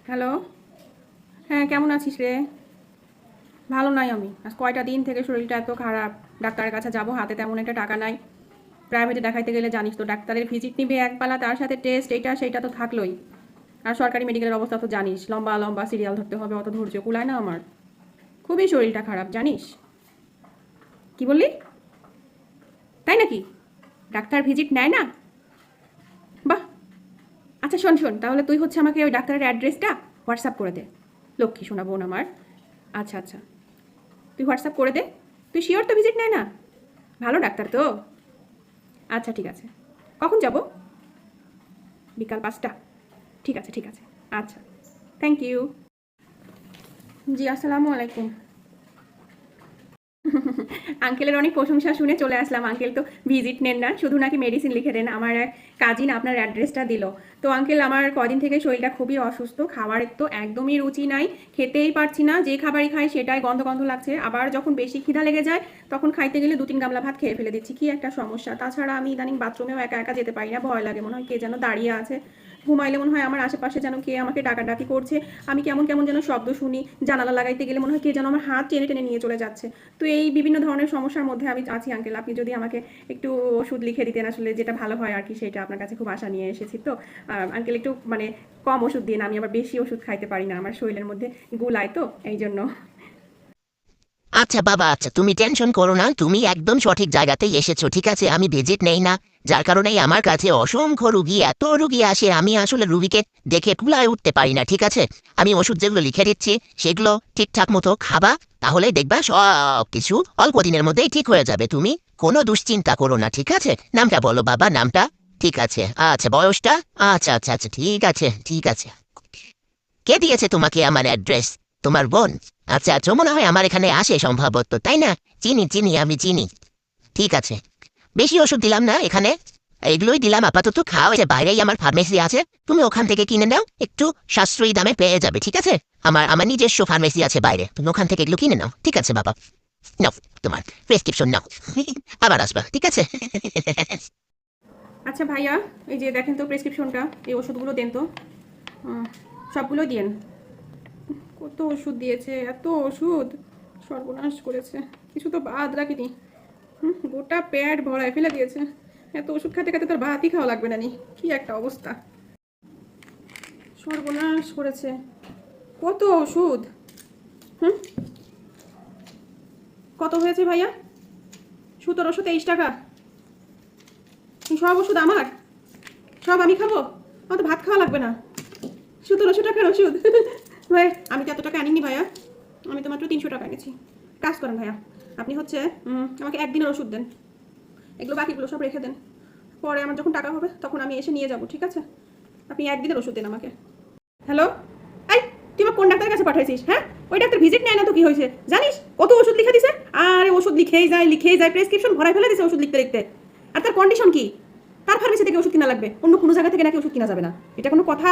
Hello. হ্যাঁ, কেমন আছিস রে? ভালো নাই আমি। আজ কয়টা দিন থেকে শরীরটা এত খারাপ। ডাক্তারের কাছে যাব, হাতে তেমন একটা টাকা নাই। প্রাইভেটে দেখাইতে গেলে জানিস তো ডাক্তারের ভিজিট নিবে একপালা, তার সাথে টেস্ট এইটা সেইটা তো থাকলোই। আর সরকারি মেডিকেলের অবস্থা তো জানিস, লম্বা লম্বা সিরিয়াল ধরতে হবে, অত ধৈর্য কুলায় না আমার। খুবই শরীরটা খারাপ জানিস। কি বললি? তাই নাকি? ডাক্তার ভিজিট নেয় না? বাহ। আচ্ছা শোন শোন, তাহলে তুই হচ্ছে আমাকে ওই ডাক্তারের অ্যাড্রেসটা হোয়াটসঅ্যাপ করে দে। লক্ষ্মী শোনা বোন আমার। আচ্ছা আচ্ছা, তুই হোয়াটসঅ্যাপ করে দে। তুই শিওর তো ভিজিট নেয় না? ভালো ডাক্তার তো। আচ্ছা ঠিক আছে। কখন যাব? বিকাল 5টা। ঠিক আছে ঠিক আছে। আচ্ছা, থ্যাংক ইউ। জি আসসালামু আলাইকুম। আঙ্কেলের অনেক প্রশংসা শুনে চলে আসলাম। আঙ্কেল তো ভিজিট নেন না, শুধু নাকি মেডিসিন লিখে দেন। আমার এক কাজিন আপনার অ্যাড্রেসটা দিল। তো আঙ্কেল, আমার কদিন থেকে শরীরটা খুবই অসুস্থ, খাবারের তো একদমই রুচি নাই, খেতেই পারছি না, যে খাবারই খাই সেটাই গন্ধ গন্ধ লাগছে। আবার যখন বেশি খিদা লেগে যায় তখন খাইতে গেলে 2-3 গামলা ভাত খেয়ে ফেলে দিচ্ছি, কি একটা সমস্যা। তাছাড়া আমি ইদানিং বাথরুমেও একা একা যেতে পারি না, ভয় লাগে, মনে হয় কে যেন দাঁড়িয়ে আছে। ঘুমাইলে মনে হয় আমার আশেপাশে যেন কে আমাকে ডাকাডাকি করছে। আমি কেমন কেমন যেন শব্দ শুনি, জানালা লাগাইতে গেলে মনে হয় কে যেন আমার হাত টেনে টেনে নিয়ে চলে যাচ্ছে। তো এই বিভিন্ন ধরনের সমস্যার মধ্যে আমি আছি আঙ্কেল। আপনি যদি আমাকে একটু ওষুধ লিখে দিতেন, আসলে যেটা ভালো হয় আর কি, সেটা আপনার কাছে খুব আশা নিয়ে এসেছি। তো আঙ্কেল একটু মানে কম ওষুধ দিন, আমি আবার বেশি ওষুধ খাইতে পারি না, আমার শরীরের মধ্যে গুলায় তো এই জন্য। আচ্ছা বাবা, আচ্ছা তুমি টেনশন করো না, তুমি একদম সঠিক জায়গাতেই এসেছো। ঠিক আছে, আমি ভিজিট নেই না, যার কারণেই আমার কাছে অসংখ্য রুগী, এত রুগী আসে, আমি আসলে রুগীকে দেখে কুলায় উঠতে পারি না। ঠিক আছে, আমি ওষুধ যেগুলো লিখে দিচ্ছি সেগুলো ঠিকঠাক মতো খাবা, তাহলে দেখবা সব কিছু অল্প দিনের মধ্যেই ঠিক হয়ে যাবে। তুমি কোনো দুশ্চিন্তা করো না। ঠিক আছে, নামটা বলো বাবা, নামটা? ঠিক আছে, আচ্ছা বয়সটা? আচ্ছা আচ্ছা আচ্ছা, ঠিক আছে ঠিক আছে। কে দিয়েছে তোমাকে আমার অ্যাড্রেস? তোমার বোন? আচ্ছা আচ্ছা, মনে হয় আমার এখানে আসে সম্ভবত, তাই না? চিনি চিনি, আমি চিনি। ঠিক আছে, বেশি ওষুধ দিলাম না এখানে, এগুলোই দিলাম আপাতত। খাও, এটা বাইরেই আমার ফার্মেসি আছে, তুমি ওখান থেকে কিনে নাও, একটু সাশ্রয়ী দামে পেয়ে যাবে। ঠিক আছে, আমার আমার নিজস্ব ফার্মেসি আছে বাইরে, তুমি ওখান থেকে এগুলো কিনে নাও। ঠিক আছে বাবা, নাও তোমার প্রেসক্রিপশন নাও। আবার আসবা, ঠিক আছে? আচ্ছা ভাইয়া, এই যে দেখেন তো প্রেসক্রিপশনটা, এই ওষুধগুলো দেন তো। সবগুলো দিন। কত ওষুধ দিয়েছে, এত ওষুধ, সর্বনাশ করেছে, কিছু তো বাদ রাখিনি। গোটা পেট ভরায় ফেলে দিয়েছে। এত ওষুধ খেতে খেতে তার ভাতই খাওয়া লাগবে না নি, কি একটা অবস্থা, সর্বনাশ করেছে। কত ওষুধ! হুম, কত হয়েছে ভাইয়া? 1723 টাকা। এই সব ওষুধ আমার? সব আমি খাবো? আমার তো ভাত খাওয়া লাগবে না। 1700 টাকার ওষুধ! ভাই, আমি তো এত টাকা আনিনি ভাইয়া, আমি তো মাত্র 300 টাকা এনেছি। কাজ করেন ভাইয়া, আপনি হচ্ছে আমাকে একদিনের ওষুধ দেন, এগুলো বাকিগুলো সব রেখে দেন, পরে আমার যখন টাকা হবে তখন আমি এসে নিয়ে যাব। ঠিক আছে, আপনি একদিনের ওষুধ দেন আমাকে। হ্যালো, এই তুই আমার কোন ডাক্তারের কাছে পাঠাইছিস? হ্যাঁ, ওই ডাক্তার ভিজিট নেয় না তো কি হয়েছে জানিস? কত ওষুধ লিখে দিছে, আর ওষুধ লিখেই যায়, প্রেসক্রিপশন ভরাই ফেলে দিছে ওষুধ লিখতে লিখতে। আর তার কন্ডিশন কি? তার ফার্মেসি থেকে ওষুধ কিনা লাগবে, অন্য কোনো জায়গা থেকে নাকি ওষুধ কিনা যাবে না, এটা কোনো কথা?